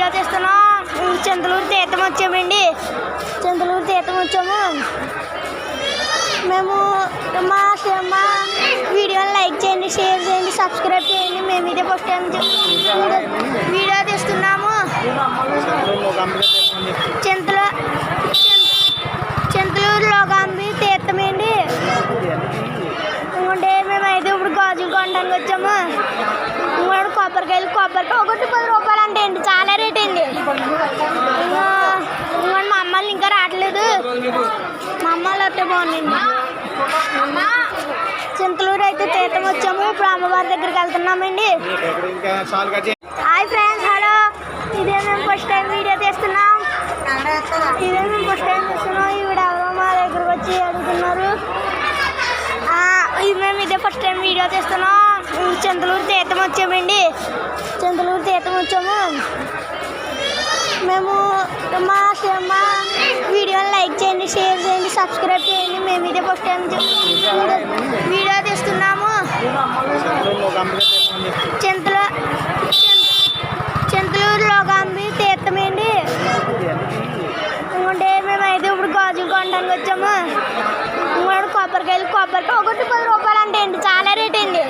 Video తీస్తున్నాం. చింతలూరు తీర్థం వచ్చామండి. చింతలూరు తీర్థం వచ్చాము. మేము మా వీడియోని లైక్ చేయండి, షేర్ చేయండి, సబ్స్క్రైబ్ చేయండి. మేము ఇదే ఫస్ట్ టైం వీడియో తీస్తున్నాము. చింతలూరు లోకాంబి తీర్థమండి. ఇంకోటి మేమైతే ఇప్పుడు గాజులు కొనడానికి వచ్చాము. ఇంకోటి కొబ్బరికాయ ఒకటి 10 రూపాయలు అంటే అండి, చాలా రేట్ అండి. ఇంకోటి మా అమ్మాయిలు ఇంకా రావట్లేదు. మా అమ్మాయిలు వస్తే బాగుందండి. చింతలూరు అయితే తీర్థం వచ్చాము. ఇప్పుడు అమ్మవారి దగ్గరికి వెళ్తున్నామండి. Hi friends, hello. ఇదే మేము ఫస్ట్ టైం వీడియో తీస్తున్నాం. ఈవిడ మా దగ్గరకు వచ్చి అడుగుతున్నారు. మేము ఇదే ఫస్ట్ టైం వీడియో తీస్తున్నాం. చింతలూరు తీర్థం వచ్చామండి. చింతలూరు తీర్థం వచ్చాము. మేము మా వీడియోని లైక్ చేయండి, షేర్ చేయండి, సబ్స్క్రైబ్ చేయండి. మేము ఇదే ఫస్ట్ టైం వీడియో తీస్తున్నాము. చింతలూరు లోకాంబి తీర్థమండి. ఇంకోటి మేమైతే ఇప్పుడు గాజులు కొనడానికి వచ్చాము. ఇంకోటి కొబ్బరికాయ ఒకటి 10 రూపాయలు అంటే అండి, చాలా రేట్ అండి.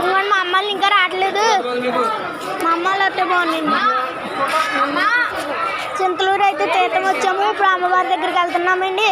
ఇంకోటి మా అమ్మాయిలు ఇంకా రావట్లేదు. మా అమ్మాయిలు వస్తే బాగుందండి. చింతలూరు అయితే తీర్థం వచ్చాము. ఇప్పుడు అమ్మవారి దగ్గరికి వెళ్తున్నామండి.